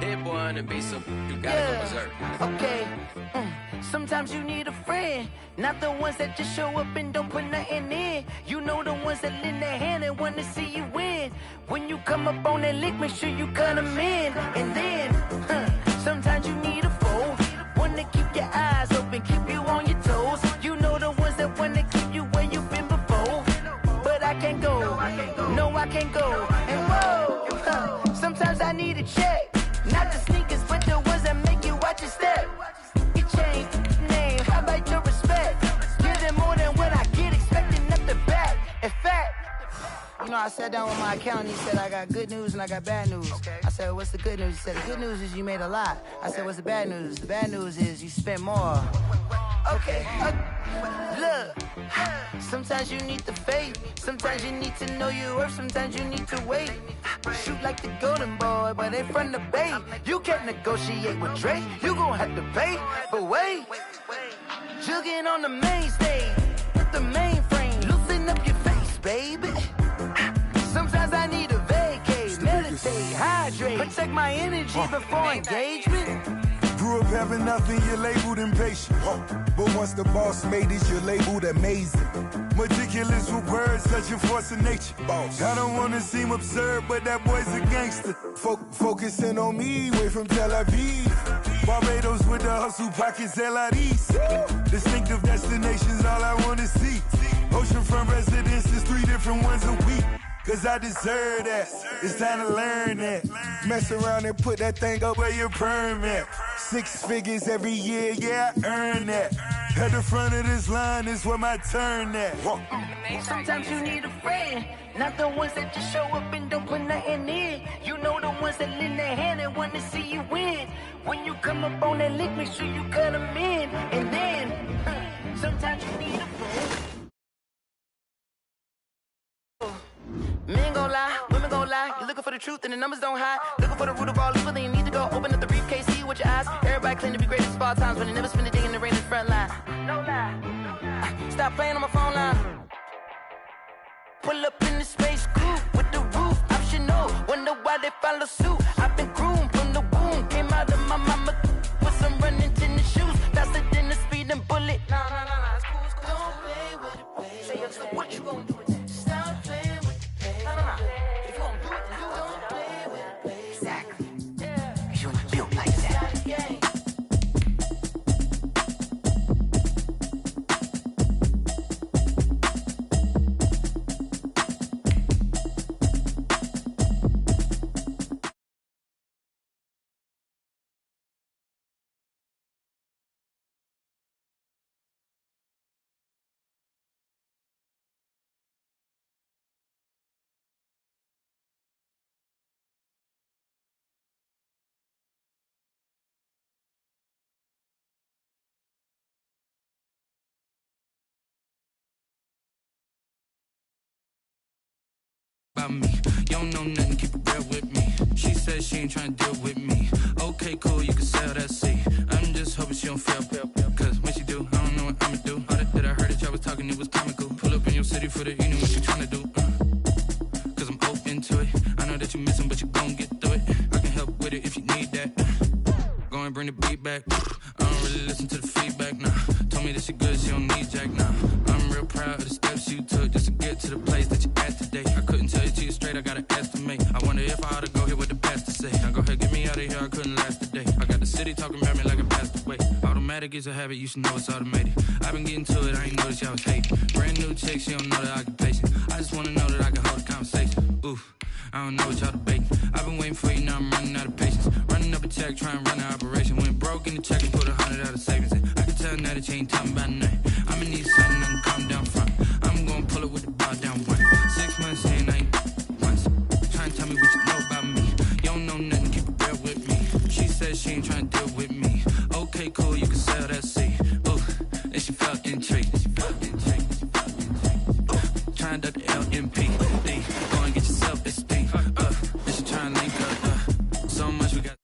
Hit boy on the beat, so you gotta go berserk. Okay. Sometimes you need a friend, not the ones that just show up and don't put nothing in. You know the ones that lend their hand and want to see you win. When you come up on that lick, make sure you cut them in. And then, sometimes you need a foe, one to keep your eyes open, keep you on your toes. You know the ones that want to keep you where you've been before. But I can't go, no I can't go. And whoa, sometimes I need a check. Not the sneakers, but the ones that make you watch your step. You change name, how about your respect? Give them more than what I get, expecting nothing back. In fact, you know, I sat down with my accountant, he said, I got good news and I got bad news. I said, what's the good news? He said, the good news is you made a lot. I said, what's the bad news? The bad news is you spent more. Okay, look, sometimes you need the faith, sometimes you need to know your worth, sometimes you need to wait. Shoot like the golden boy, but in front of the bay. You can't negotiate with Drake, you gon' have to pay. But wait, jugging on the main stage, with the mainframe, loosen up your face, baby. Sometimes I need a vacate, meditate, hydrate, protect my energy before engagement. Grew up having nothing, you're labeled impatient. But once the boss made it, you're labeled amazing. Meticulous with words, such a force of nature. I don't wanna seem absurd, but that boy's a gangster. Focusing on me, way from Tel Aviv. Barbados with the hustle pockets, LIDs. Distinctive destinations, all I wanna see. Oceanfront residences, 3 different ones a week. Cause I deserve that, it's time to learn that. Mess around and put that thing up where your perm at. 6 figures every year, yeah, I earn that. At the front of this line is where my turn at. Sometimes you need a friend, not the ones that just show up and don't put nothing in. You know the ones that lend their hand and want to see you win. When you come up on that lick, make sure you cut them in. And then, sometimes you need a friend. Men gon' lie, women gon' lie. You're looking for the truth and the numbers don't hide. Looking for the root of all evil, then you need to go open up the briefcase, see with your eyes. Everybody claim to be greatest of all times, but they never spend a day in the rain in the front line. No lie. Stop playing on my phone line. Pull up in the space coupe with the roof optional. Wonder why they follow suit. I've been groomed from the womb, came out of my mama with some running tennis shoes, faster than the speeding bullet. Nah, it's cool, it's cool. Don't play with it, baby. Say, so what you gon' do with it? Stop playing with it. If you don't do it, then you don't play with it, baby. Exactly. Yeah. You ain't built like that. About me, you don't know nothing, keep it real with me. She said she ain't tryna deal with me. Okay, cool, you can sell that seat. I'm just hoping she don't fail, cause when she do, I don't know what I'ma do. All that I heard that y'all was talking, it was comical. Pull up in your city for the evening, what you tryna do? Cause I'm open to it. I know that you missing, but you gon' get through it. I can help with it if you need that. Go and bring the beat back. I don't really listen to the feedback, nah. Told me that she good, she don't need Jack, nah. I'm real proud of the steps you took just to get to the place that you at today. I couldn't tell you to you straight, I gotta estimate. I wonder if I ought to go here with the pastor say. Now go ahead, get me out of here, I couldn't last a day. I got the city talking about me like I passed away. Automatic is a habit, you should know it's automated. I've been getting to it, I ain't noticed y'all was hating. Brand new chick, she don't know the occupation. I just wanna know that I can hold a conversation. Oof, I don't know what y'all debating. I've been waiting for you, now I'm running out of patience. Running up a check, trying to run an operation. Went broke in the check and put 100 out of savings in. I can tell now that you ain't talking about nothing. I'ma need something, I can calm down front. I'm gonna pull it with the bar down one. 6 months in, I ain't once. Trying to tell me what you know about me. You don't know nothing, keep it real with me. She said she ain't trying to deal with me. Okay, cool, you can sell that seat. Ooh, and she felt intrigued. Trying to the LMP. Go and get yourself this thing. And she trying to link up. So much we got.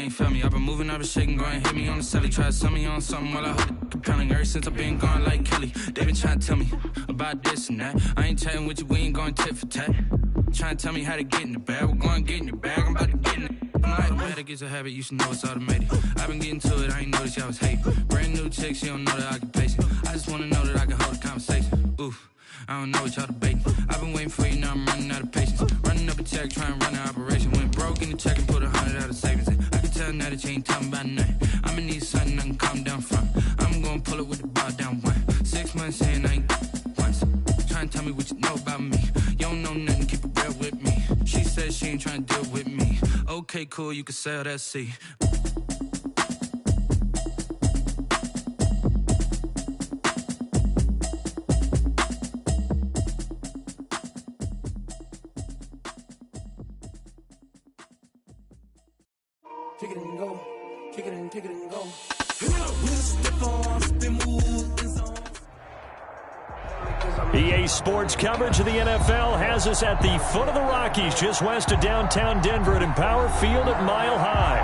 ain't feel me. I've been moving, I've been shaking, go and hit me on the celly. Try to sell me on something while I hold it compelling. Ever since I've been gone like Kelly, they been trying to tell me about this and that. I ain't chatting with you, we ain't going tit for tat. Trying to tell me how to get in the bag, we're going to get in the bag, I'm about to get in it. I'm like, bad, it gets a habit, you should know it's automated. I've been getting to it, I ain't noticed y'all was hating. Brand new chick, she don't know the occupation. I just wanna know that I can hold a conversation. Oof, I don't know what y'all debating. I've been waiting for you, now I'm running out of patience. Running up a check, trying to run an operation. Went broke in the check and put 100 out of savings in. I can tell now that you ain't talking about nothing. I'ma need something I can calm down from. I'm gonna pull it with the bar down one. 6 months in, I ain't once. Trying to tell me what you know about me. You don't know nothing, keep it real with me. She said she ain't trying to deal with me. Okay, cool, you can sell that C. Kick it and go, kick it and go. EA Sports coverage of the NFL has us at the foot of the Rockies, just west of downtown Denver at Empower Field at Mile High.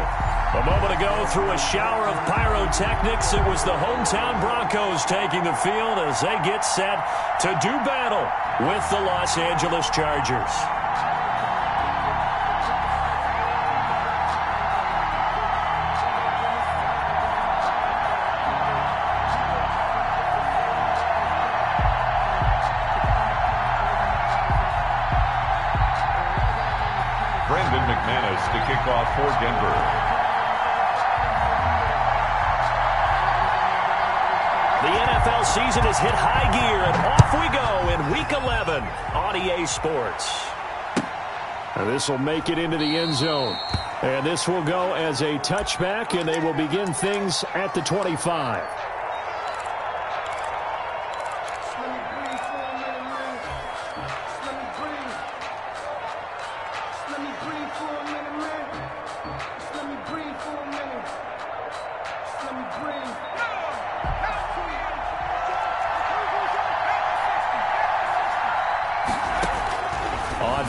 A moment ago, through a shower of pyrotechnics, it was the hometown Broncos taking the field as they get set to do battle with the Los Angeles Chargers. To kick off for Denver. The NFL season has hit high gear, and off we go in Week 11 on EA Sports. And this will make it into the end zone. And this will go as a touchback, and they will begin things at the 25.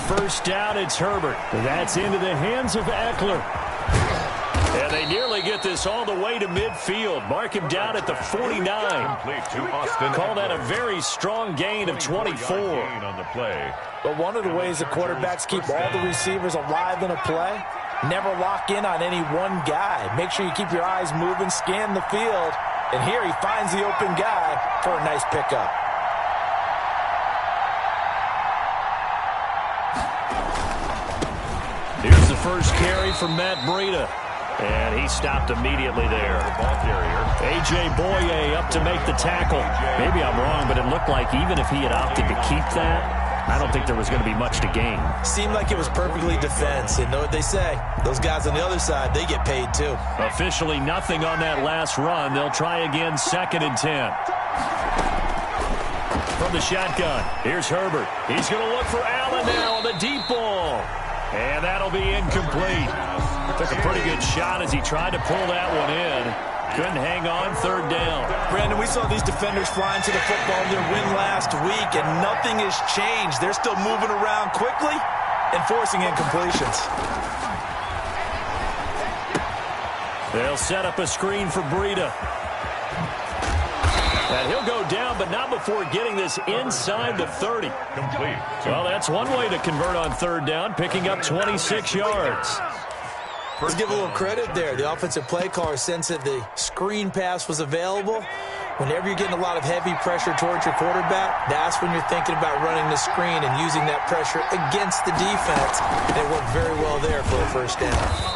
First down, it's Herbert. That's into the hands of Eckler. And they nearly get this all the way to midfield. Mark him down at the 49. Call that a very strong gain of 24. But one of the ways the quarterbacks keep all the receivers alive in a play, never lock in on any one guy. Make sure you keep your eyes moving, scan the field. And here he finds the open guy for a nice pickup. Here's the first carry from Matt Breida. And he stopped immediately there. A.J. Boye up to make the tackle. Maybe I'm wrong, but it looked like even if he had opted to keep that, I don't think there was going to be much to gain. Seemed like it was perfectly defense. And know what they say? Those guys on the other side, they get paid too. Officially nothing on that last run. They'll try again, 2nd and 10. From the shotgun, here's Herbert. He's going to look for Allen now on the deep ball. And that'll be incomplete. Took a pretty good shot as he tried to pull that one in. Couldn't hang on, 3rd down. Brandon, we saw these defenders flying to the football in their win last week, and nothing has changed. They're still moving around quickly and forcing incompletions. They'll set up a screen for Breida. And he'll go down, but not before getting this inside the 30. Complete. Well, that's one way to convert on 3rd down, picking up 26 yards. Let's give a little credit there. The offensive play caller sensed that the screen pass was available. Whenever you're getting a lot of heavy pressure towards your quarterback, that's when you're thinking about running the screen and using that pressure against the defense. And it worked very well there for a 1st down.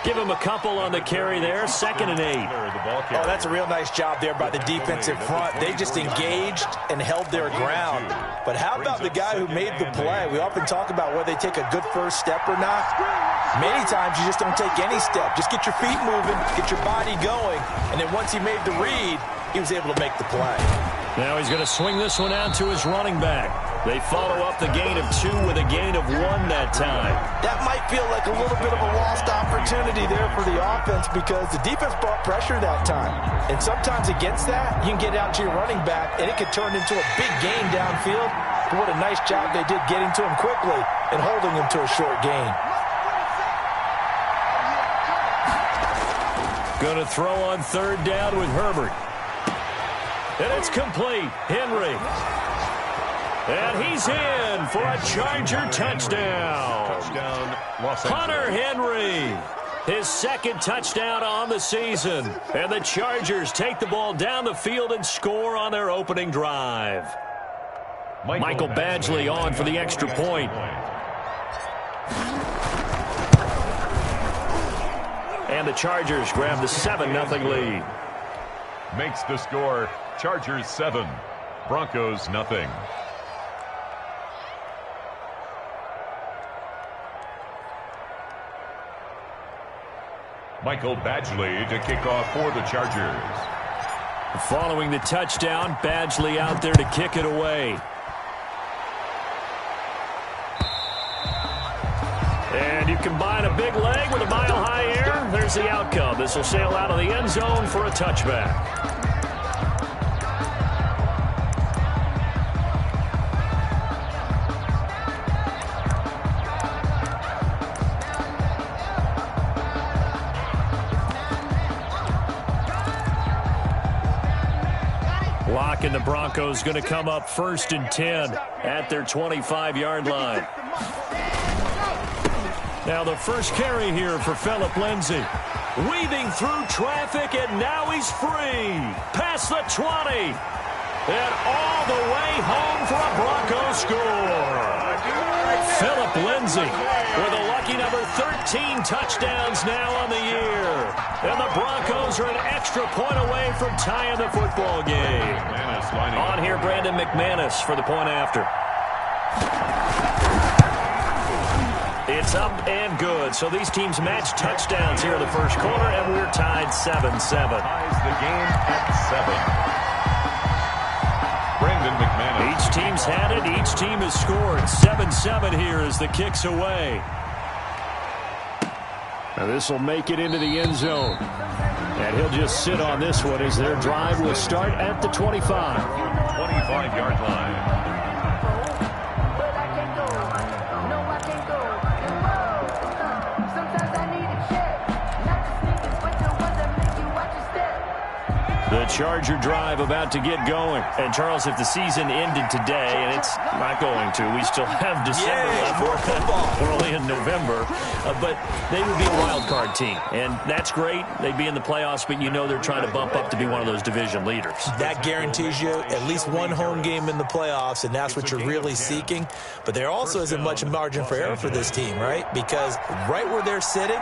Give him a couple on the carry there, 2nd and 8. Oh, that's a real nice job there by the defensive front. They just engaged and held their ground. But how about the guy who made the play? We often talk about whether they take a good first step or not. Many times you just don't take any step. Just get your feet moving, get your body going, and then once he made the read, he was able to make the play. Now he's going to swing this one out to his running back. They follow up the gain of 2 with a gain of 1 that time. That might feel like a little bit of a lost opportunity there for the offense because the defense brought pressure that time. And sometimes against that, you can get out to your running back, and it could turn into a big gain downfield. But what a nice job they did getting to him quickly and holding him to a short gain. Going to throw on third down with Herbert. And it's complete. Henry. And he's in for a Charger touchdown. Hunter Henry. His second touchdown on the season. And the Chargers take the ball down the field and score on their opening drive. Michael Badgley on for the extra point. And the Chargers grab the 7-0 lead. Makes the score Chargers 7, Broncos nothing. Michael Badgley to kick off for the Chargers. Following the touchdown, Badgley out there to kick it away. And you combine a big leg with a mile-high air, there's the outcome. This will sail out of the end zone for a touchback. Lock and the Broncos going to come up 1st and 10 at their 25-yard line. Now the first carry here for Phillip Lindsay. Weaving through traffic, and now he's free. Past the 20. And all the way home for a Broncos score. Phillip Lindsay with a lucky number 13 touchdowns now on the year. And the Broncos are an extra point away from tying the football game. On here, Brandon McManus for the point after. It's up and good. So these teams match touchdowns here in the first quarter, and we're tied 7-7. Ties the game at 7. Brandon McManus. Each team's had it. Each team has scored. 7-7 here as the kick's away. Now this will make it into the end zone. And he'll just sit on this one as their drive will start at the 25. 25-yard line. The Charger drive about to get going. And, Charles, if the season ended today, and it's not going to, we still have December left. We're only in November. But they would be a wild card team. And that's great. They'd be in the playoffs, but you know they're trying to bump up to be one of those division leaders. That guarantees you at least one home game in the playoffs, and that's what you're really seeking. But there also isn't much margin for error for this team, right? Because right where they're sitting,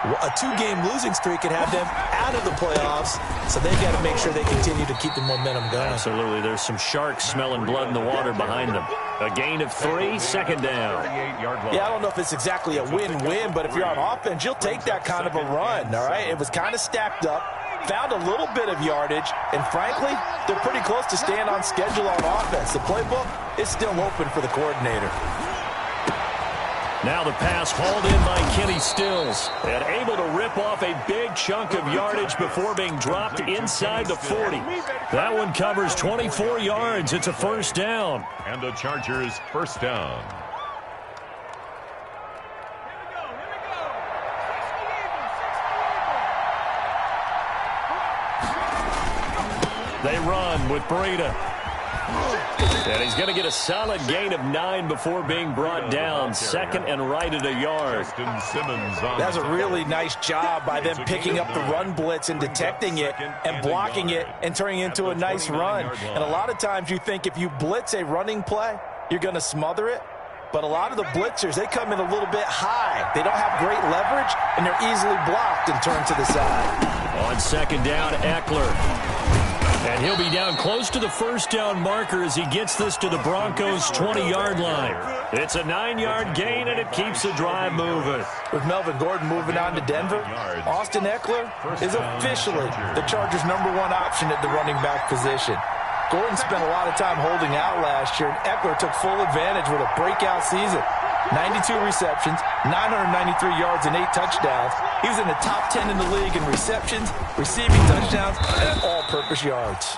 a 2-game losing streak could have them out of the playoffs, so they've got to make sure they continue to keep the momentum going. Absolutely. There's some sharks smelling blood in the water behind them. A gain of 3, second down. Yeah, I don't know if it's exactly a win-win, but if you're on offense, you'll take that kind of a run, all right? It was kind of stacked up, found a little bit of yardage, and frankly, they're pretty close to staying on schedule on offense. The playbook is still open for the coordinator. Now the pass hauled in by Kenny Stills and able to rip off a big chunk of yardage before being dropped inside the 40. That one covers 24 yards. It's a first down. And the Chargers first down. They run with Breida. And he's going to get a solid gain of 9 before being brought down. Second and right at a yard. That's a really nice job by them picking up the run blitz and detecting it and blocking it and turning it into a nice run. And a lot of times you think if you blitz a running play, you're going to smother it. But a lot of the blitzers, they come in a little bit high. They don't have great leverage, and they're easily blocked and turned to the side. On second down, Eckler. And he'll be down close to the first down marker as he gets this to the Broncos' 20-yard line. It's a 9-yard gain, and it keeps the drive moving. With Melvin Gordon moving on to Denver, Austin Eckler is officially the Chargers' #1 option at the running back position. Gordon spent a lot of time holding out last year, and Eckler took full advantage with a breakout season. 92 receptions, 993 yards, and 8 touchdowns. He was in the top 10 in the league in receptions, receiving touchdowns, and all-purpose yards.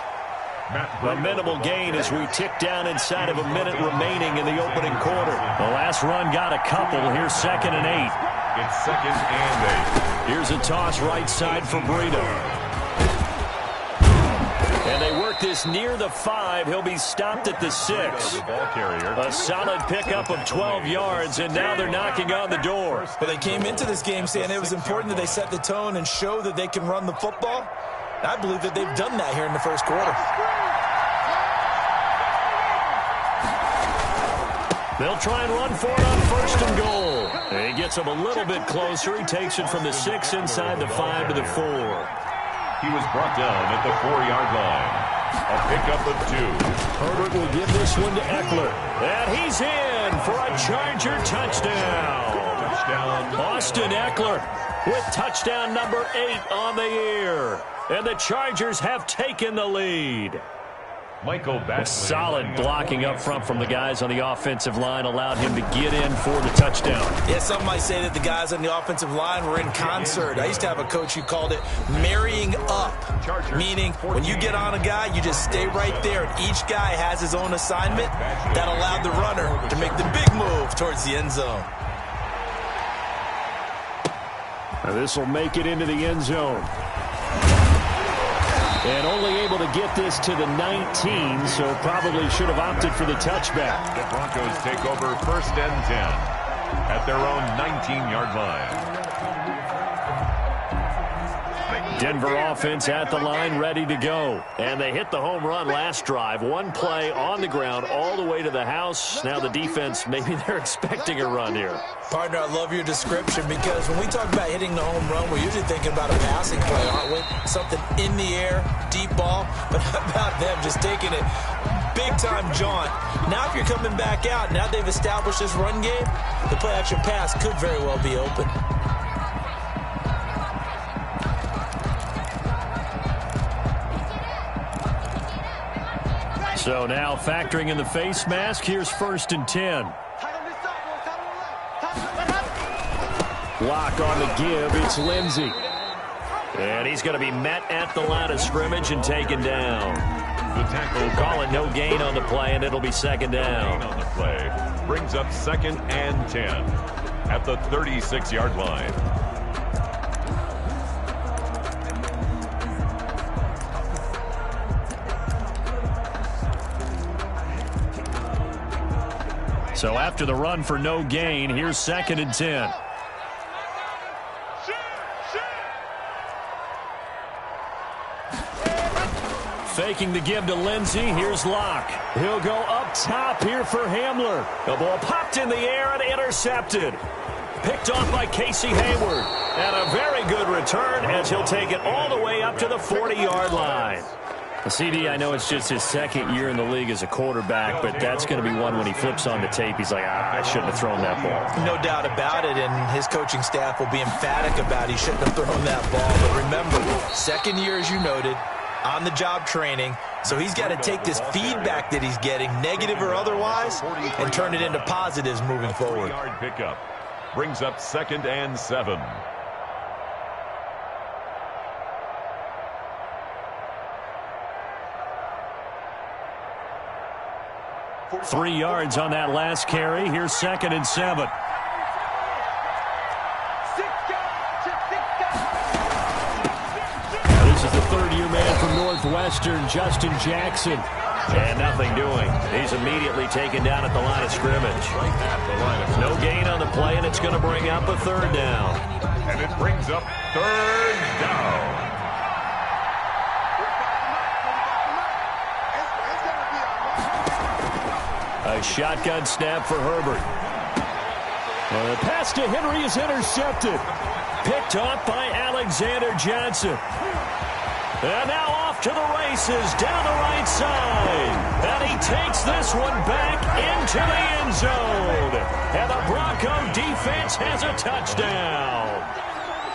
A minimal gain as we tick down inside of a minute remaining in the opening quarter. The last run got a couple. Here's second and 8. It's 2nd and 8. Here's a toss right side for Breida. And they work this near the 5. He'll be stopped at the 6. Ball carrier. A solid pickup of 12 yards, and now they're knocking on the door. But they came into this game saying it was important that they set the tone and show that they can run the football. I believe that they've done that here in the first quarter. They'll try and run for it on 1st and goal. He gets him a little bit closer. He takes it from the 6 inside the 5 to the 4. He was brought down at the 4-yard line. A pickup of 2. Herbert will give this one to Eckler. And he's in for a Charger touchdown. Austin Eckler with touchdown number 8 on the year. And the Chargers have taken the lead. Michael Batman. Solid blocking up front from the guys on the offensive line allowed him to get in for the touchdown. Yeah, some might say that the guys on the offensive line were in concert. I used to have a coach who called it marrying up, meaning when you get on a guy, you just stay right there, and each guy has his own assignment. That allowed the runner to make the big move towards the end zone. Now this will make it into the end zone. And only able to get this to the 19, so probably should have opted for the touchback. The Broncos take over 1st and 10 at their own 19-yard line. Denver offense at the line, ready to go. And they hit the home run last drive. One play on the ground all the way to the house. Now the defense, maybe they're expecting a run here. Partner, I love your description because when we talk about hitting the home run, we're usually thinking about a passing play, aren't we? Something in the air, deep ball. But how about them just taking it big-time jaunt? Now if you're coming back out, now they've established this run game, the play-action pass could very well be open. So now factoring in the face mask, here's 1st and 10. Block on the give, it's Lindsey. And he's going to be met at the line of scrimmage and taken down. The tackle We'll call it no gain on the play, and it'll be 2nd down. on the play brings up 2nd and 10 at the 36-yard line. So after the run for no gain, here's 2nd and 10. Faking the give to Lindsey. Here's Locke. He'll go up top here for Hamler. The ball popped in the air and intercepted. Picked off by Casey Hayward. And a very good return as he'll take it all the way up to the 40-yard line. CD, I know it's just his 2nd year in the league as a quarterback, but that's going to be one when he flips on the tape. He's like, I shouldn't have thrown that ball. No doubt about it, and his coaching staff will be emphatic about he shouldn't have thrown that ball. But remember, 2nd year, as you noted, on-the-job training, so he's got to take this feedback that he's getting, negative or otherwise, and turn it into positives moving forward. 40-yard pickup brings up 2nd and 7. 3 yards on that last carry. Here's 2nd and 7. This is the 3rd-year man from Northwestern, Justin Jackson. And nothing doing. He's immediately taken down at the line of scrimmage. No gain on the play, and it's going to bring up a 3rd down. And it brings up 3rd down. A shotgun snap for Herbert. The pass to Henry is intercepted. Picked off by Alexander Johnson. And now off to the races down the right side. And he takes this one back into the end zone. And the Bronco defense has a touchdown.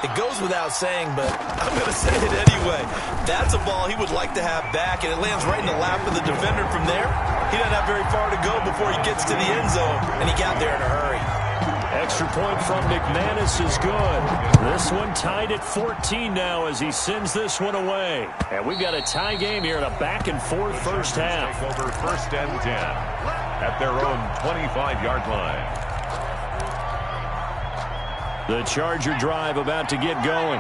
It goes without saying, but I'm going to say it anyway. That's a ball he would like to have back, and it lands right in the lap of the defender from there. He doesn't have very far to go before he gets to the end zone, and he got there in a hurry. Extra point from McManus is good. This one tied at 14 now as he sends this one away. And we've got a tie game here in a back-and-forth first half. Take over 1st and 10 at their own 25-yard line. The Charger drive about to get going.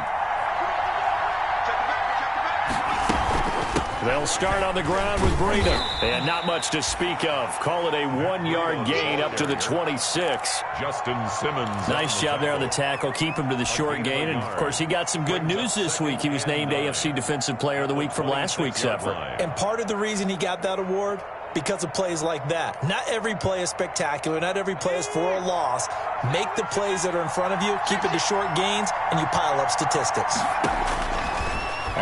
They'll start on the ground with Breida. And not much to speak of. Call it a 1-yard gain up to the 26. Justin Simmons. Nice job there on the tackle. Keep him to the short gain. And, of course, he got some good news this week. He was named AFC Defensive Player of the Week from last week's effort. And part of the reason he got that award, because of plays like that. Not every play is spectacular. Not every play is for a loss. Make the plays that are in front of you, keep it to short gains, and you pile up statistics.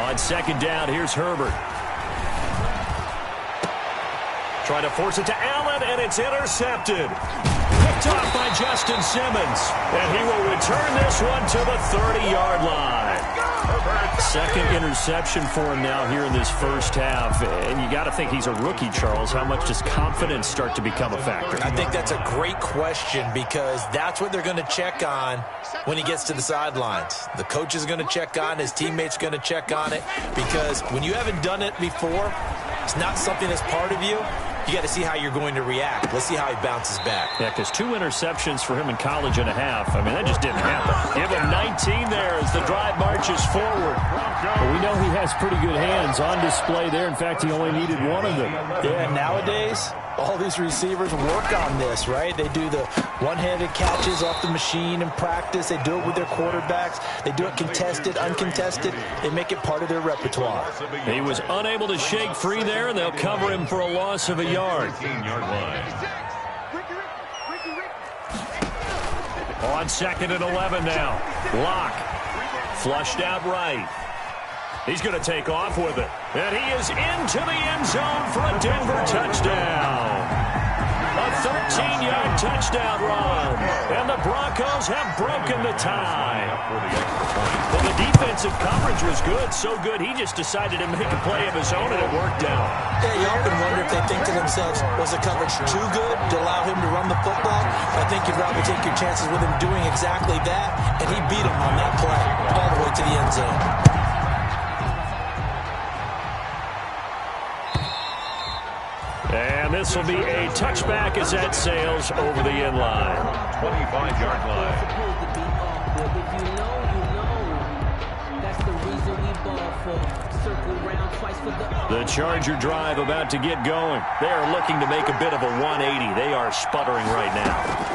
On second down, here's Herbert. Trying to force it to Allen, and it's intercepted. Picked off by Justin Simmons. And he will return this one to the 30-yard line. Second interception for him now here in this first half. And you got to think he's a rookie, Charles. How much does confidence start to become a factor? I think that's a great question because that's what they're going to check on when he gets to the sidelines. The coach is going to check on, his teammates are going to check on it, because when you haven't done it before, it's not something that's part of you. You got to see how you're going to react. Let's see how he bounces back. Yeah, because 2 interceptions for him in college and a half. I mean, that just didn't happen. Give him 19 there as the drive marches forward. Well, we know he has pretty good hands on display there. In fact, he only needed one of them. Yeah, nowadays, all these receivers work on this, right? They do the one-handed catches off the machine in practice. They do it with their quarterbacks. They do it contested, uncontested. They make it part of their repertoire. He was unable to shake free there, and they'll cover him for a loss of a yard. On second and 11 now. Lock. Flushed out right. He's going to take off with it. And he is into the end zone for a Denver touchdown. A 13-yard touchdown run. And the Broncos have broken the tie. Well, the defensive coverage was good. So good, he just decided to make a play of his own, and it worked out. Yeah, you often wonder if they think to themselves, was the coverage too good to allow him to run the football? I think you'd rather take your chances with him doing exactly that, and he beat him on that play all the way to the end zone. And this will be a touchback as that sails over the end line. 25-yard line. The Charger drive about to get going. They are looking to make a bit of a 180. They are sputtering right now.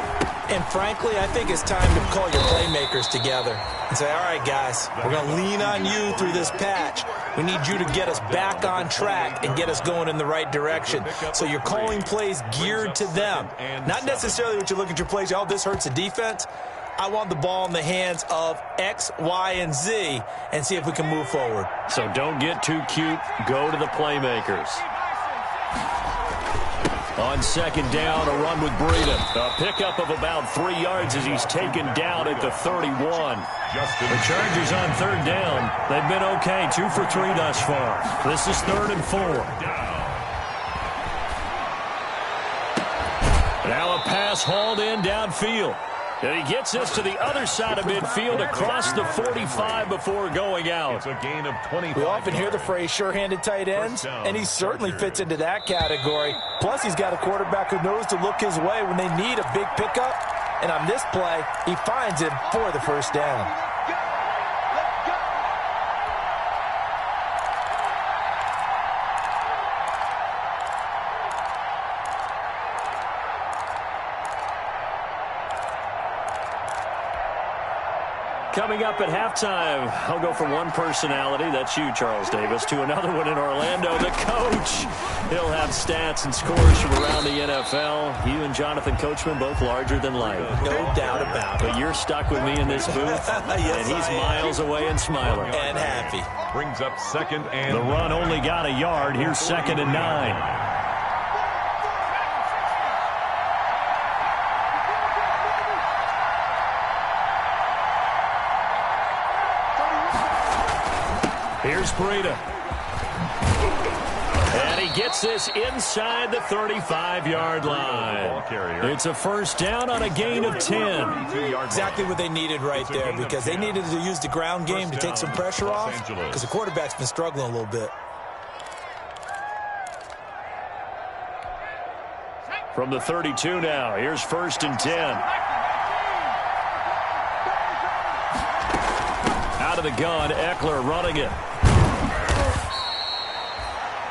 And frankly, I think it's time to call your playmakers together and say, all right, guys, we're going to lean on you through this patch. We need you to get us back on track and get us going in the right direction. So you're calling plays geared to them. Not necessarily what you look at your plays, oh, this hurts the defense. I want the ball in the hands of X, Y, and Z and see if we can move forward. So don't get too cute. Go to the playmakers. On second down, a run with Breida. A pickup of about 3 yards as he's taken down at the 31. The Chargers on third down. They've been okay, 2 for 3 thus far. This is 3rd and 4. Now a pass hauled in downfield. And he gets this to the other side of midfield across the 45 before going out. It's a gain of 25. We often hear the phrase sure-handed tight ends, and he certainly fits into that category. Plus, he's got a quarterback who knows to look his way when they need a big pickup. And on this play, he finds him for the first down. Coming up at halftime, I'll go from one personality, that's you, Charles Davis, to another one in Orlando, the coach. He'll have stats and scores from around the NFL. You and Jonathan Coachman, both larger than life. No doubt about it. But you're stuck with me in this booth, yes, and he's miles away and smiling. And happy. Brings up second and... The run only got a yard. Here's 2nd and 9. Here's Breida. And he gets this inside the 35-yard line. It's a first down on a gain of 10. Exactly what they needed right there, because they needed to use the ground game to take some pressure off, because the quarterback's been struggling a little bit. From the 32 now, here's 1st and 10. Out of the gun, Eckler running it.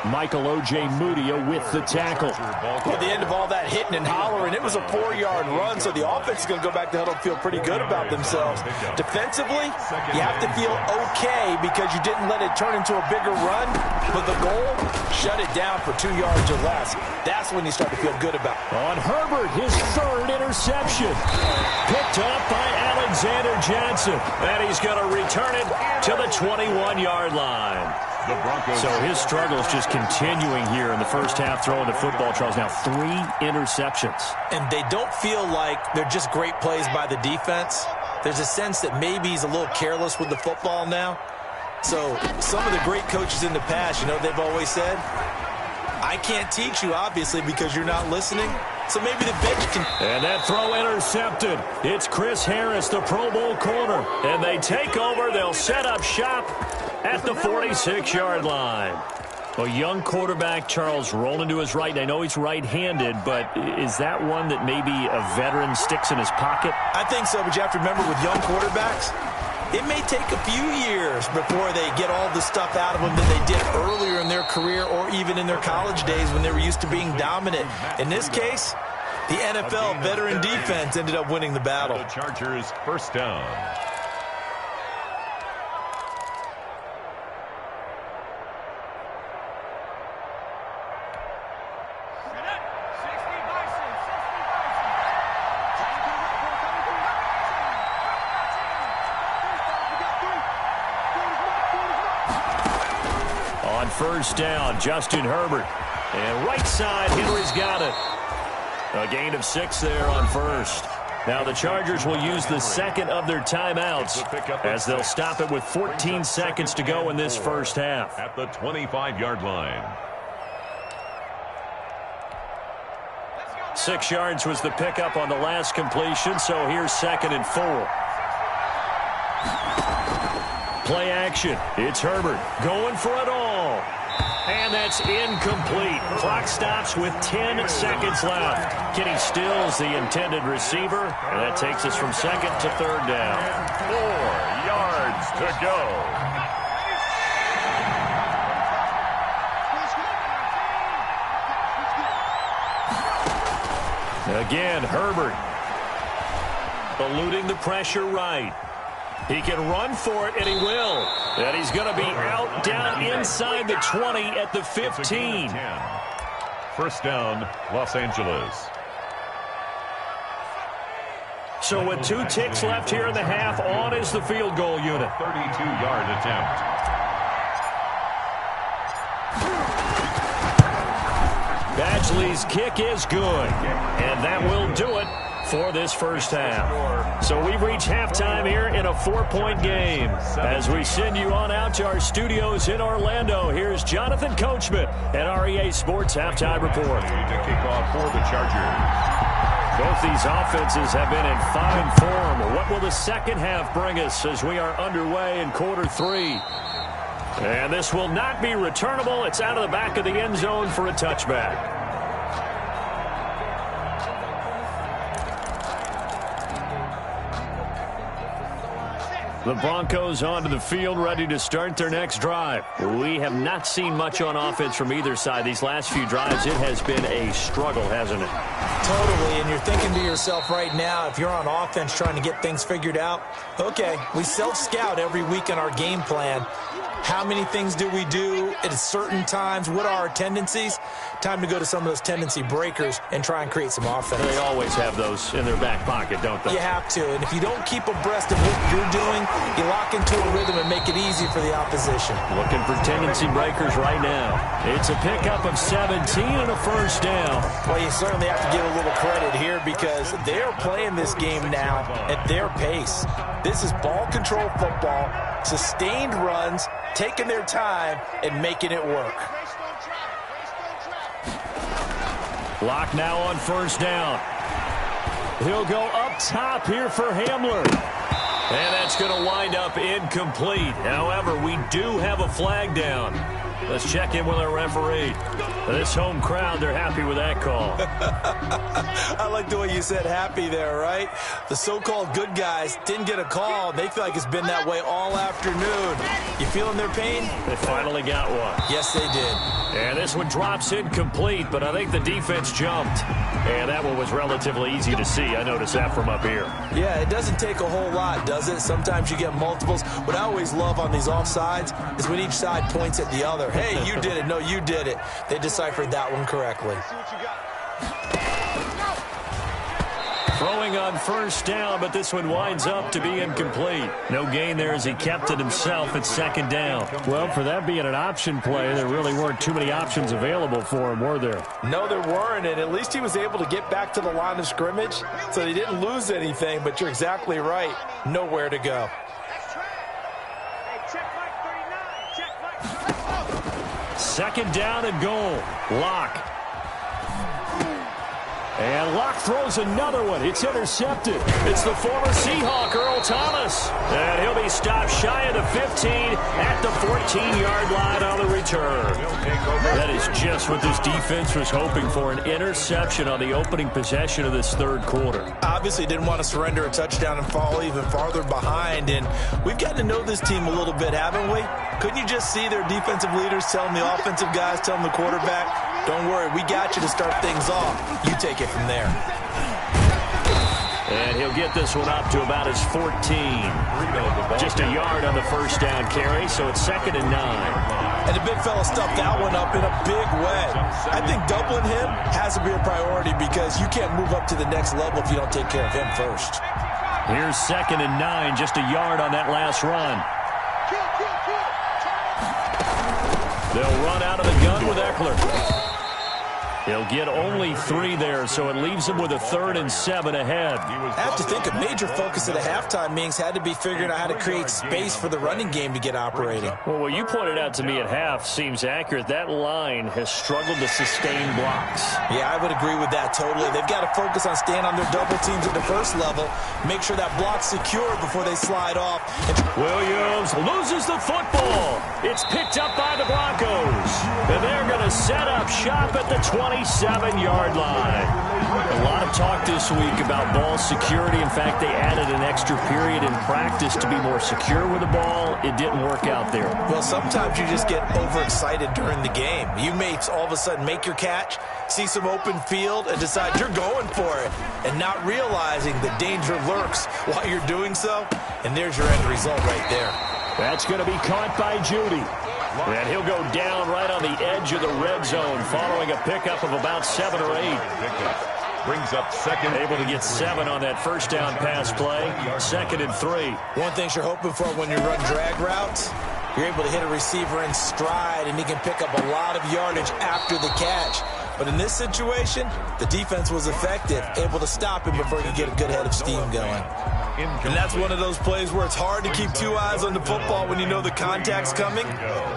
Michael O.J. Mudia with the tackle. At the end of all that hitting and hollering, it was a 4-yard run, so the offense is going to go back to huddle and feel pretty good about themselves. Defensively, you have to feel okay because you didn't let it turn into a bigger run, but the goal, shut it down for 2 yards or less. That's when you start to feel good about it. On Herbert, his third interception. Picked up by Alexander Johnson. And he's going to return it to the 21-yard line. So his struggles just continuing here in the first half throwing the football, Charles. Now 3 interceptions. And they don't feel like they're just great plays by the defense. There's a sense that maybe he's a little careless with the football now. So some of the great coaches in the past, you know, they've always said, I can't teach you, obviously, because you're not listening. So maybe the bench can. And that throw intercepted. It's Chris Harris, the Pro Bowl corner. And they take over. They'll set up shop at the 46-yard line. A young quarterback, Charles, rolling to his right. I know he's right-handed, but is that one that maybe a veteran sticks in his pocket? I think so, but you have to remember with young quarterbacks, it may take a few years before they get all the stuff out of them that they did earlier in their career or even in their college days when they were used to being dominant. In this case, the NFL veteran defense ended up winning the battle. The Chargers first down. First down, Justin Herbert. And right side, Henry's got it. A gain of 6 there on first. Now the Chargers will use the second of their timeouts as they'll stop it with 14 seconds to go in this first half. At the 25-yard line. 6 yards was the pickup on the last completion, so here's 2nd and 4. Play action. It's Herbert going for it all. And that's incomplete. Clock stops with 10 seconds left. Kenny Stills, the intended receiver. And that takes us from 2nd to 3rd down. 4 yards to go. Again, Herbert eluding the pressure right. He can run for it, and he will. And he's going to be out down inside the 20 at the 15. First down, Los Angeles. So with 2 ticks left here in the half, on is the field goal unit. 32-yard attempt. Badgley's kick is good, and that will do it for this first half. So we've reached halftime here in a 4-point game. As we send you on out to our studios in Orlando, here's Jonathan Coachman at REA Sports Halftime Report. To kick off for the Chargers. Both these offenses have been in fine form. What will the second half bring us as we are underway in quarter 3? And this will not be returnable. It's out of the back of the end zone for a touchback. The Broncos onto the field, ready to start their next drive. We have not seen much on offense from either side. These last few drives, it has been a struggle, hasn't it? Totally, and you're thinking to yourself right now, if you're on offense trying to get things figured out, okay, we self-scout every week in our game plan. How many things do we do at certain times? What are our tendencies? Time to go to some of those tendency breakers and try and create some offense. They always have those in their back pocket, don't they? You have to, and if you don't keep abreast of what you're doing, you lock into a rhythm and make it easy for the opposition. Looking for tendency breakers right now. It's a pickup of 17 and a first down. Well, you certainly have to give a little credit here because they're playing this game now at their pace. This is ball control football, sustained runs, taking their time and making it work. Lock now on first down. He'll go up top here for Hamler. And that's going to wind up incomplete. However, we do have a flag down. Let's check in with our referee. This home crowd, they're happy with that call. I like the way you said happy there, right? The so-called good guys didn't get a call. They feel like it's been that way all afternoon. You feeling their pain? They finally got one. Yes, they did. And this one drops incomplete, but I think the defense jumped. And that one was relatively easy to see. I noticed that from up here. Yeah, it doesn't take a whole lot, does it? Sometimes you get multiples. What I always love on these offsides is when each side points at the other. Hey, you did it. No, you did it. They deciphered that one correctly. Throwing on first down, but this one winds up to be incomplete. No gain there as he kept it himself at second down. Well, for that being an option play, there really weren't too many options available for him, were there? No, there weren't, and at least he was able to get back to the line of scrimmage, so he didn't lose anything, but you're exactly right. Nowhere to go. Second down and goal. Locke. And Locke throws another one. It's intercepted. It's the former Seahawk, Earl Thomas. And he'll be stopped shy of the 15 at the 14-yard line on the return. That is just what this defense was hoping for, an interception on the opening possession of this third quarter. Obviously didn't want to surrender a touchdown and fall even farther behind. And we've gotten to know this team a little bit, haven't we? Couldn't you just see their defensive leaders telling the offensive guys, telling the quarterback, don't worry, we got you to start things off. You take it from there. And he'll get this one up to about his 14. Just a yard on the first down carry, so it's 2nd and 9. And the big fella stuffed that one up in a big way. I think doubling him has to be a priority because you can't move up to the next level if you don't take care of him first. Here's 2nd and 9, just a yard on that last run. They'll run out of the gun with Eckler. He'll get only 3 there, so it leaves him with a 3rd and 7 ahead. I have to think a major focus of the halftime meetings had to be figuring out how to create space for the running game to get operating. Well, what you pointed out to me at half seems accurate. That line has struggled to sustain blocks. Yeah, I would agree with that totally. They've got to focus on staying on their double teams at the first level, make sure that block's secure before they slide off. Williams loses the football. It's picked up by the Broncos. And they're going to set up shop at the 27-yard line. A lot of talk this week about ball security. In fact, they added an extra period in practice to be more secure with the ball. It didn't work out there. Well, sometimes you just get overexcited during the game. You may all of a sudden make your catch, see some open field, and decide you're going for it, and not realizing the danger lurks while you're doing so. And there's your end result right there. That's going to be caught by Judy. And he'll go down right on the edge of the red zone following a pickup of about 7 or 8. Brings up 2nd. Able to get 7 on that first down pass play. 2nd and 3. One thing you're hoping for when you run drag routes, you're able to hit a receiver in stride, and he can pick up a lot of yardage after the catch. But in this situation, the defense was effective, able to stop him before he could get a good head of steam going. And that's one of those plays where it's hard to keep 2 eyes on the football when you know the contact's coming,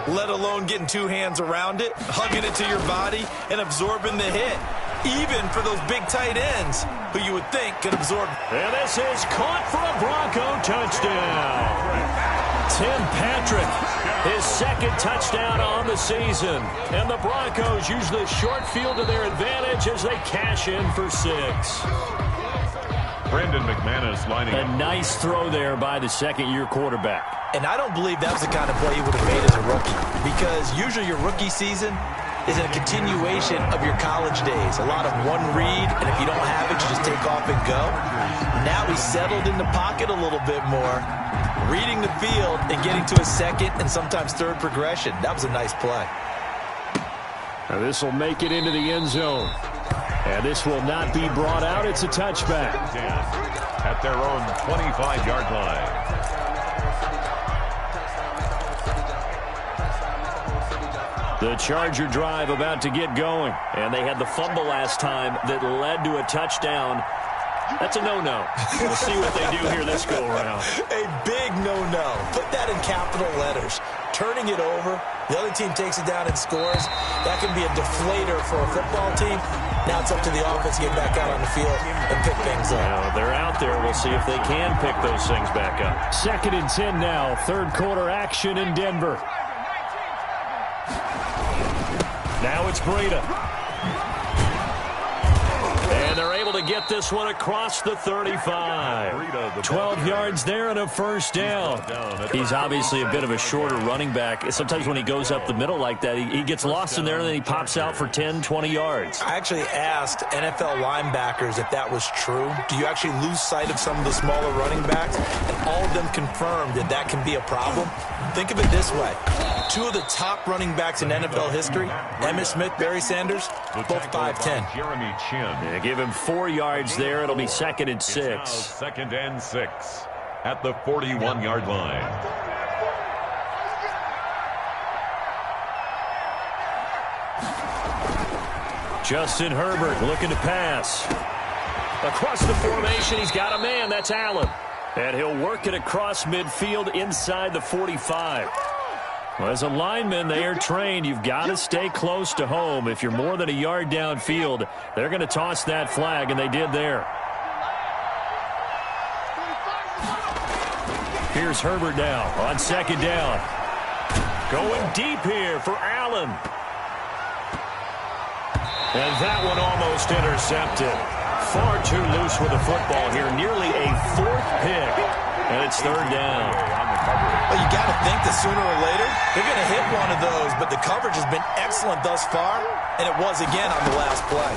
let alone getting 2 hands around it, hugging it to your body, and absorbing the hit. Even for those big tight ends, who you would think could absorb. And this is caught for a Bronco touchdown. Tim Patrick, his 2nd touchdown on the season. And the Broncos use the short field to their advantage as they cash in for 6. Brandon McManus lining up. A nice throw there by the 2nd-year quarterback. And I don't believe that was the kind of play he would have made as a rookie, because usually your rookie season is a continuation of your college days. A lot of one read, and if you don't have it, you just take off and go. Now he's settled in the pocket a little bit more, reading the field and getting to his 2nd and sometimes 3rd progression. That was a nice play. Now this will make it into the end zone. And this will not be brought out. It's a touchback. At their own 25-yard line. The Charger drive about to get going. And they had the fumble last time that led to a touchdown. That's a no-no. We'll see what they do here this go-around. A big no-no. Put that in capital letters. Turning it over, the other team takes it down and scores. That can be a deflator for a football team. Now it's up to the offense to get back out on the field and pick things up. Now, they're out there. We'll see if they can pick those things back up. 2nd and 10 now. 3rd quarter action in Denver. Now it's Breida. And they're able to get this one across the 35. 12 yards there and a first down. He's obviously a bit of a shorter running back. Sometimes when he goes up the middle like that, he gets lost in there and then he pops out for 10, 20 yards. I actually asked NFL linebackers if that was true. Do you actually lose sight of some of the smaller running backs? And all of them confirmed that that can be a problem. Think of it this way. Two of the top running backs in NFL history, Emmitt Smith, Barry Sanders, both 5'10". Jeremy Chin. Yeah, give him 4 yards there. It'll be 2nd and 6. Second and 6 at the 41-yard line. Justin Herbert looking to pass. Across the formation, he's got a man. That's Allen. And he'll work it across midfield inside the 45. Well, as a lineman, they are trained. You've got to stay close to home. If you're more than a yard downfield, they're going to toss that flag, and they did there. Here's Herbert now on 2nd down. Going deep here for Allen. And that one almost intercepted. Far too loose with the football here. Nearly a 4th pick. And it's 3rd down. Well, you got to think that sooner or later, they're going to hit one of those. But the coverage has been excellent thus far. And it was again on the last play.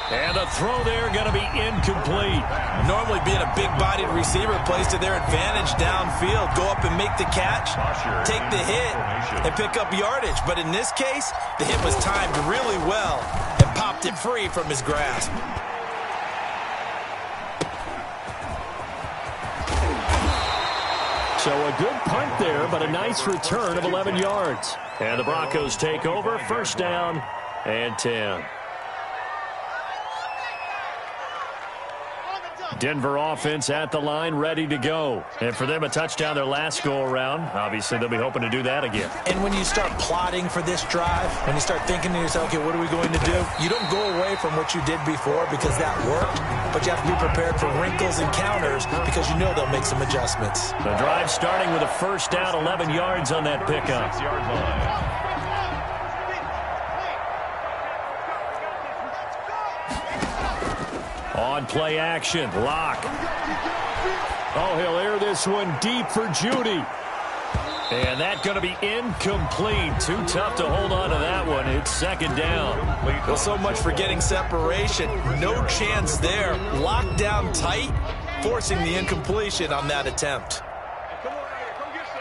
And the throw there going to be incomplete. Normally being a big-bodied receiver plays to their advantage downfield. Go up and make the catch, take the hit, and pick up yardage. But in this case, the hit was timed really well and popped it free from his grasp. So a good punt there, but a nice return of 11 yards. And the Broncos take over, 1st down and 10. Denver offense at the line, ready to go. And for them, a touchdown their last go-around. Obviously, they'll be hoping to do that again. And when you start plotting for this drive, when you start thinking to yourself, okay, what are we going to do? You don't go away from what you did before because that worked, but you have to be prepared for wrinkles and counters because you know they'll make some adjustments. The drive starting with a 1st down, 11 yards on that pickup. 6-yard line. On play action, Locke. Oh, he'll air this one deep for Judy. And that's going to be incomplete. Too tough to hold on to that one. It's 2nd down. Well, so much for getting separation. No chance there. Locked down tight, forcing the incompletion on that attempt. Come on here. Come get some.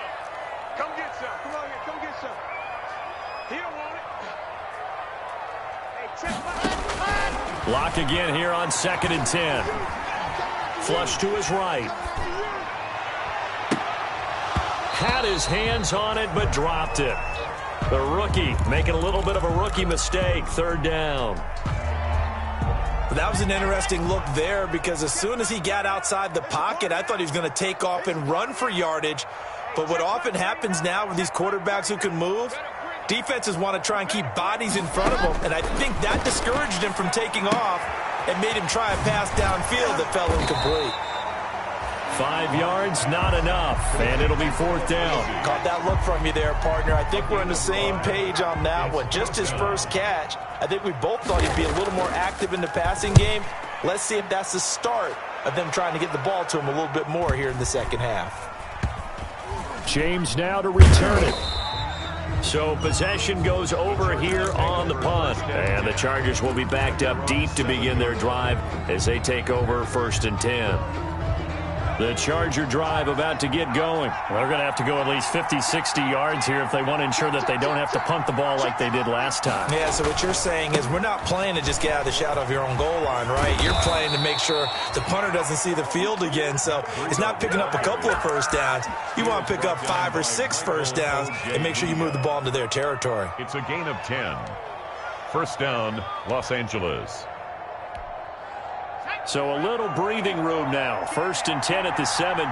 Come get some. Come on here. Come get some. He don't want it. Hey, check my... Lock again here on 2nd and 10. Flush to his right. Had his hands on it, but dropped it. The rookie making a little bit of a rookie mistake. 3rd down. That was an interesting look there because as soon as he got outside the pocket, I thought he was going to take off and run for yardage. But what often happens now with these quarterbacks who can move, defenses want to try and keep bodies in front of them, and I think that discouraged him from taking off and made him try a pass downfield that fell incomplete. 5 yards, not enough, and it'll be 4th down. Caught that look from you there, partner. I think we're on the same page on that one. Just his first catch. I think we both thought he'd be a little more active in the passing game. Let's see if that's the start of them trying to get the ball to him a little bit more here in the 2nd half. James now to return it. So possession goes over here on the punt. And the Chargers will be backed up deep to begin their drive as they take over 1st and 10. The Charger drive about to get going. They're going to have to go at least 50, 60 yards here if they want to ensure that they don't have to punt the ball like they did last time. Yeah, so what you're saying is we're not playing to just get out of the shadow of your own goal line, right? You're playing to make sure the punter doesn't see the field again. So it's not picking up a couple of first downs. You want to pick up 5 or 6 first downs and make sure you move the ball into their territory. It's a gain of 10. 1st down, Los Angeles. So a little breathing room now. 1st and 10 at the 17.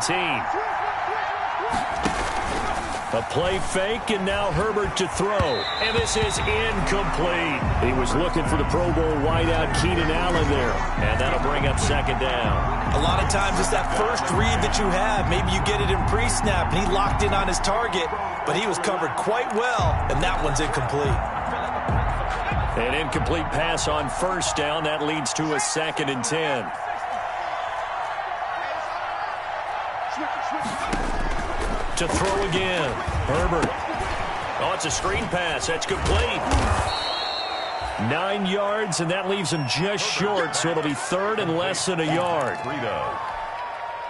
A play fake, and now Herbert to throw. And this is incomplete. He was looking for the Pro Bowl wideout Keenan Allen there. And that'll bring up second down. A lot of times it's that first read that you have. Maybe you get it in pre-snap, and he locked in on his target, but he was covered quite well, and that one's incomplete. An incomplete pass on first down. That leads to a 2nd and 10. To throw again. Herbert. Oh, it's a screen pass. That's complete. 9 yards, and that leaves him just short, so it'll be 3rd and less than a yard.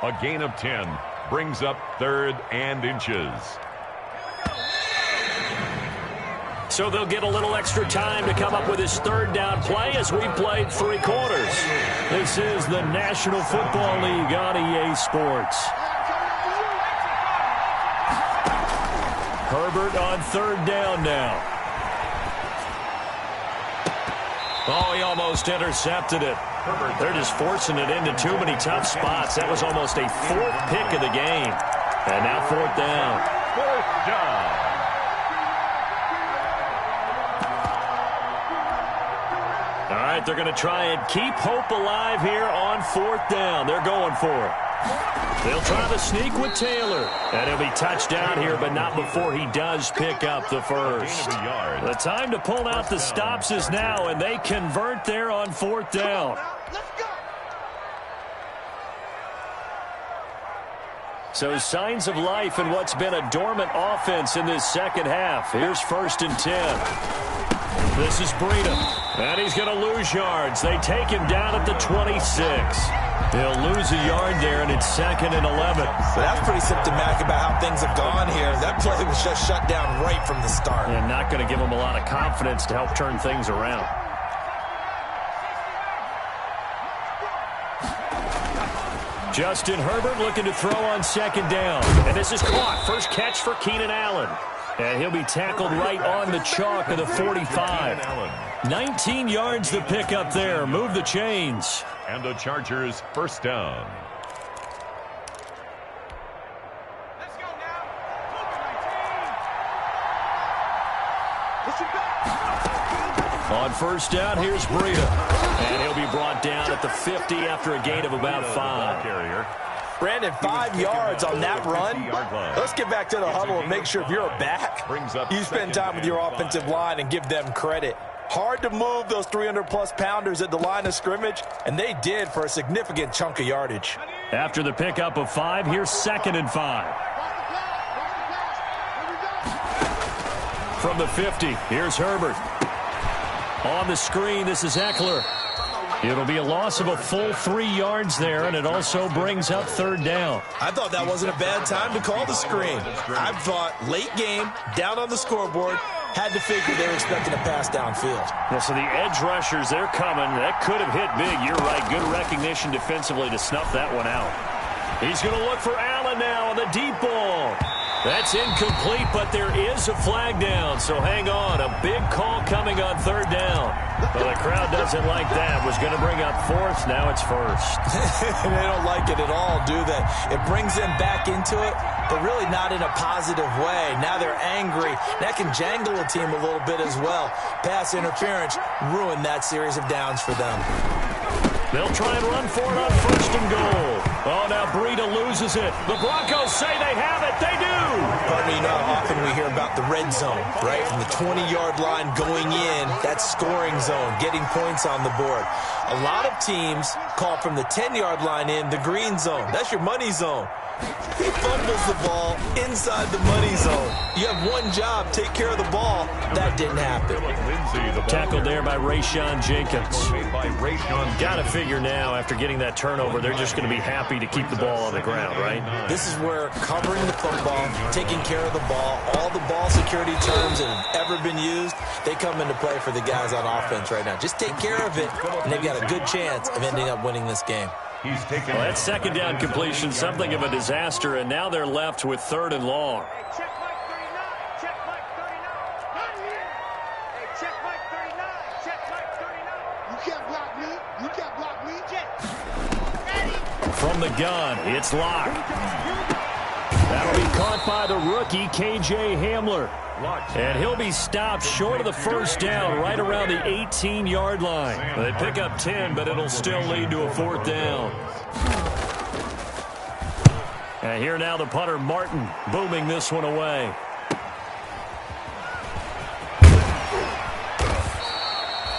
A gain of 10 brings up 3rd and inches. So they'll get a little extra time to come up with his 3rd down play as we played 3 quarters. This is the National Football League on EA Sports. Herbert on 3rd down now. Oh, he almost intercepted it. They're just forcing it into too many tough spots. That was almost a 4th pick of the game. And now 4th down. 4th down. All right, they're going to try and keep hope alive here on 4th down. They're going for it. They'll try the sneak with Taylor. And he'll be touched down here, but not before he does pick up the first. The time to pull out the stops is now, and they convert there on 4th down. So signs of life in what's been a dormant offense in this second half. Here's 1st and 10. This is Breida. And he's going to lose yards. They take him down at the 26. He'll lose a yard there, and it's 2nd and 11. So that's pretty symptomatic about how things have gone here. That play was just shut down right from the start. And not going to give him a lot of confidence to help turn things around. Justin Herbert looking to throw on 2nd down. And this is caught. First catch for Keenan Allen. And he'll be tackled right on the chalk of the 45. 19 yards to pick up there. Move the chains. And the Chargers 1st down. Let's go now. On 1st down, here's Breida. And he'll be brought down at the 50 after a gain of about 5. Brandon, 5 yards on that run. Let's get back to the huddle and make sure if you're a back, you spend time with your offensive line and give them credit. Hard to move those 300-plus pounders at the line of scrimmage, and they did for a significant chunk of yardage. After the pickup of 5, here's 2nd and 5. From the 50, here's Herbert. On the screen, this is Eckler. It'll be a loss of a full 3 yards there, and it also brings up 3rd down. I thought that wasn't a bad time to call the screen. I thought late game, down on the scoreboard, had to figure they were expecting a pass downfield. Yeah, so the edge rushers, they're coming. That could have hit big. You're right. Good recognition defensively to snuff that one out. He's going to look for Allen now on the deep ball. That's incomplete, but there is a flag down, so hang on. A big call coming on 3rd down. Well, the crowd doesn't like that. Was going to bring up 4th, now it's 1st. They don't like it at all, do they? It brings them back into it, but really not in a positive way. Now they're angry. That can jangle a team a little bit as well. Pass interference ruined that series of downs for them. They'll try and run for it on 1st and goal. Oh, now Breida loses it. The Broncos say they have it. They do. Pardon me, you know how often we hear about the red zone, right? From the 20-yard line going in, that's scoring zone, getting points on the board. A lot of teams call from the 10-yard line in the green zone. That's your money zone. He fumbles the ball inside the money zone. You have one job, take care of the ball. That didn't happen. Tackled there by Rayshon Jenkins. Got to figure now, after getting that turnover, they're just going to be happy to keep the ball on the ground, right? This is where covering the football, taking care of the ball, all the ball security terms that have ever been used, they come into play for the guys on offense right now. Just take care of it, and they've got a good chance of ending up winning this game. Well, that 2nd down completion, something of a disaster, and now they're left with 3rd and long. Check Mike 39. Check Mike 39. Hey, check Mike 39. Check Mike 39. You can't block me. You can't block me. Check. From the gun, it's locked. That'll be caught by the rookie, K.J. Hamler. And he'll be stopped short of the first down, right around the 18-yard line. They pick up 10, but it'll still lead to a fourth down. And here now the punter, Martin, booming this one away.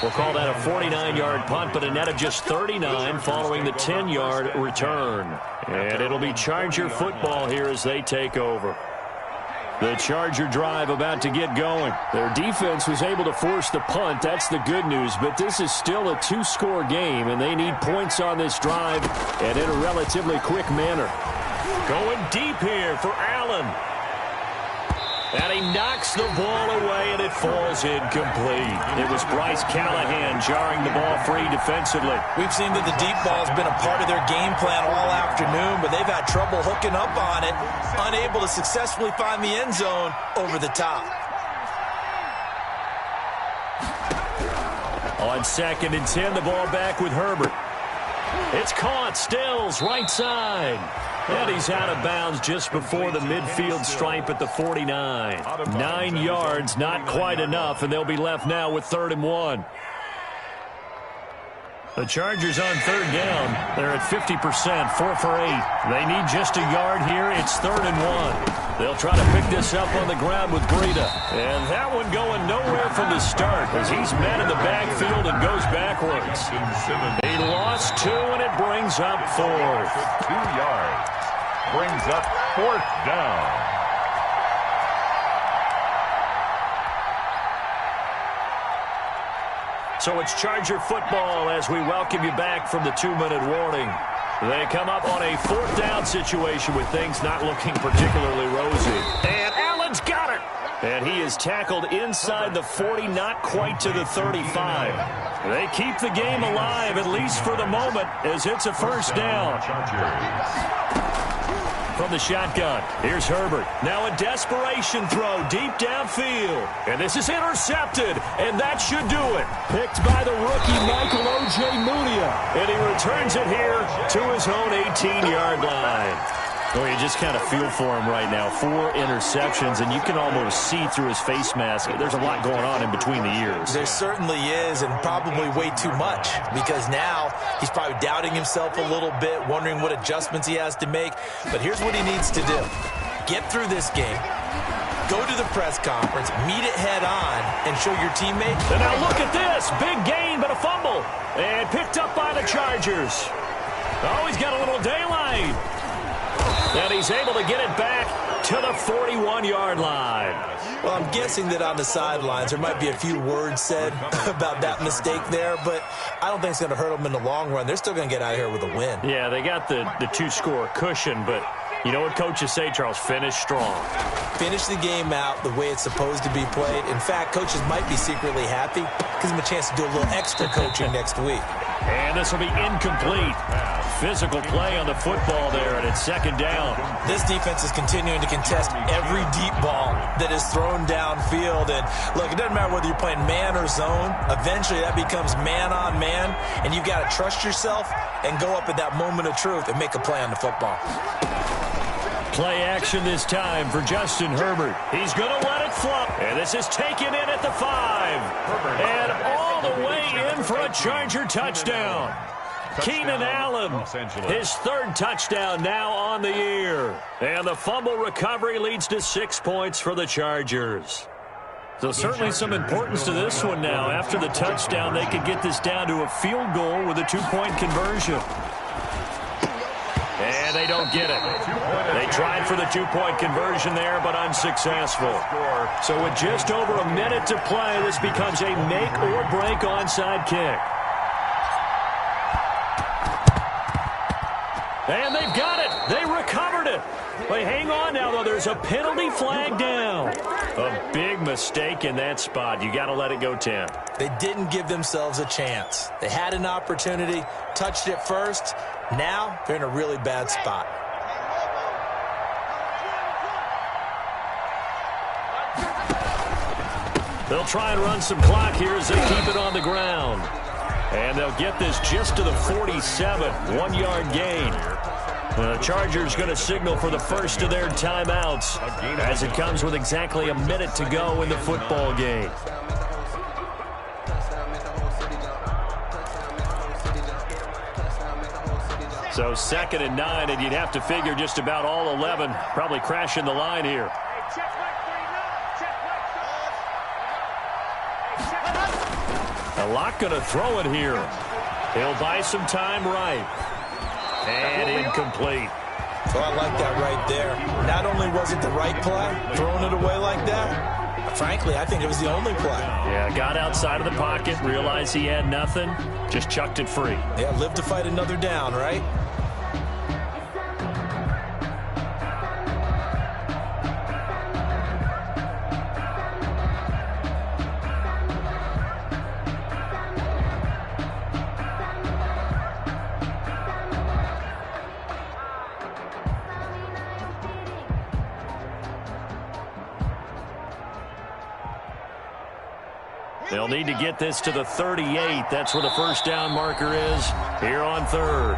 We'll call that a 49-yard punt, but a net of just 39 following the 10-yard return. And it'll be Charger football here as they take over. The Charger drive about to get going. Their defense was able to force the punt. That's the good news, but this is still a two-score game, and they need points on this drive and in a relatively quick manner. Going deep here for Allen. And he knocks the ball away, and it falls incomplete. It was Bryce Callahan jarring the ball free defensively. We've seen that the deep ball's been a part of their game plan all afternoon, but they've had trouble hooking up on it, unable to successfully find the end zone over the top. On 2nd and 10, the ball back with Herbert. It's caught. Stills, right side. And he's out of bounds just before the midfield stripe at the 49. 9 yards, not quite enough, and they'll be left now with 3rd and 1. The Chargers on 3rd down. They're at 50%, 4 for 8. They need just a yard here. It's 3rd and 1. They'll try to pick this up on the ground with Breida. And that one going nowhere from the start as he's met in the backfield and goes backwards. He lost 2, and it brings up 4th. 2 yards. Brings up 4th down. So it's Charger football as we welcome you back from the 2-minute warning. They come up on a 4th down situation with things not looking particularly rosy. And Allen's got it. And he is tackled inside the 40, not quite to the 35. They keep the game alive, at least for the moment, as it's a 1st down. From the shotgun, here's Herbert. Now a desperation throw deep downfield. And this is intercepted, and that should do it. Picked by the rookie, Michael O.J. Mudia. And he returns it here to his own 18-yard line. Well, you just kind of feel for him right now. 4 interceptions, and you can almost see through his face mask. There's a lot going on in between the ears. There certainly is, and probably way too much, because now he's probably doubting himself a little bit, wondering what adjustments he has to make. But here's what he needs to do. Get through this game. Go to the press conference, meet it head on, and show your teammates. And now look at this. Big gain, but a fumble. And picked up by the Chargers. Oh, he's got a little daylight. And he's able to get it back to the 41-yard line. Well, I'm guessing that on the sidelines there might be a few words said about that mistake there, but I don't think it's going to hurt them in the long run. They're still going to get out of here with a win. Yeah, they got the 2-score cushion, but you know what coaches say, Charles? Finish strong. Finish the game out the way it's supposed to be played. In fact, coaches might be secretly happy. Gives them a chance to do a little extra coaching next week. And this will be incomplete. Physical play on the football there, and it's 2nd down. This defense is continuing to contest every deep ball that is thrown downfield. And look, it doesn't matter whether you're playing man or zone. Eventually that becomes man on man, and you've got to trust yourself and go up at that moment of truth and make a play on the football. Play action this time for Justin Herbert. He's going to let it flop. And this is taken in at the 5. And all the way in for a Charger touchdown. Keenan Allen, his 3rd touchdown now on the year. And the fumble recovery leads to 6 points for the Chargers. So certainly some importance to this one now. After the touchdown, they could get this down to a field goal with a 2-point conversion. And they don't get it. They tried for the 2-point conversion there, but unsuccessful. So with just over a minute to play, this becomes a make-or-break onside kick. And they've got it. They recovered it. They hang on now, though. There's a penalty flag down. A big mistake in that spot. You got to let it go 10. They didn't give themselves a chance. They had an opportunity, touched it first. Now they're in a really bad spot. They'll try and run some clock here as they keep it on the ground. And they'll get this just to the 47. 1-yard gain. The Chargers going to signal for the first of their timeouts as it comes with exactly a minute to go in the football game. So 2nd and 9, and you'd have to figure just about all 11 probably crashing the line here. A lot going to throw it here. He'll buy some time right. And incomplete. So I like that right there. Not only was it the right play, throwing it away like that, frankly, I think it was the only play. Yeah, got outside of the pocket, realized he had nothing, just chucked it free. Yeah, live to fight another down, right? They'll need to get this to the 38. That's where the first down marker is here on 3rd.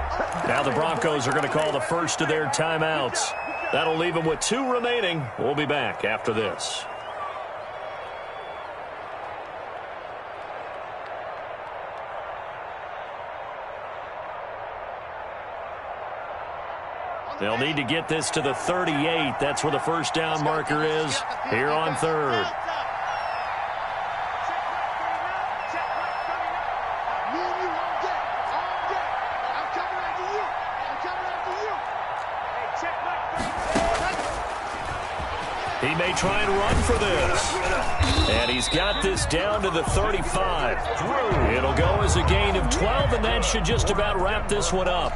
Now the Broncos are going to call the first of their timeouts. That'll leave them with 2 remaining. We'll be back after this. They'll need to get this to the 38. That's where the first down marker is here on 3rd. He may try and run for this. And he's got this down to the 35. It'll go as a gain of 12, and that should just about wrap this one up.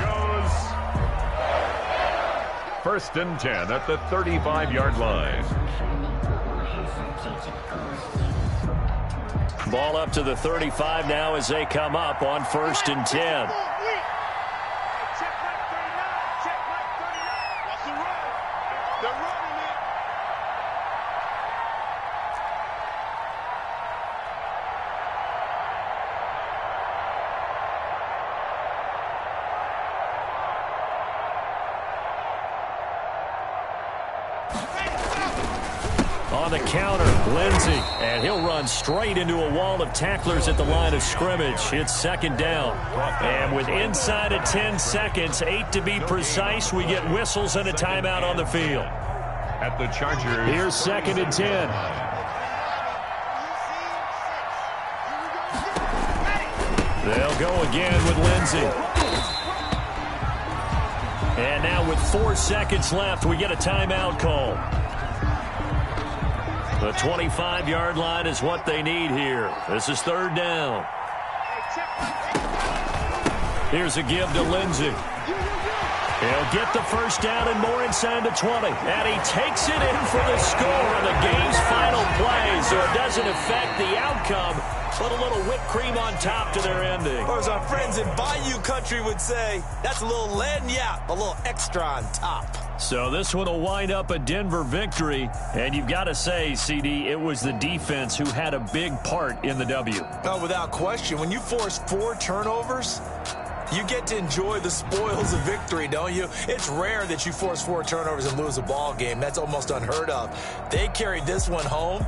1st and 10 at the 35-yard line. Ball up to the 35 now as they come up on 1st and 10. On the counter, Lindsey, and he'll run straight into a wall of tacklers at the line of scrimmage. It's 2nd down. And with inside of 10 seconds, 8 to be precise, we get whistles and a timeout on the field. At the Chargers. Here's 2nd and 10. They'll go again with Lindsey. And now with 4 seconds left, we get a timeout call. The 25-yard line is what they need here. This is 3rd down. Here's a give to Lindsey. He'll get the first down and more inside the 20. And he takes it in for the score on the game's final play, so it doesn't affect the outcome. Put a little whipped cream on top to their ending. Or as our friends in Bayou Country would say, that's a little lagniappe, a little extra on top. So this one will wind up a Denver victory. And you've got to say, CD, it was the defense who had a big part in the W. No, without question. When you force 4 turnovers, you get to enjoy the spoils of victory, don't you? It's rare that you force 4 turnovers and lose a ball game. That's almost unheard of. They carried this one home,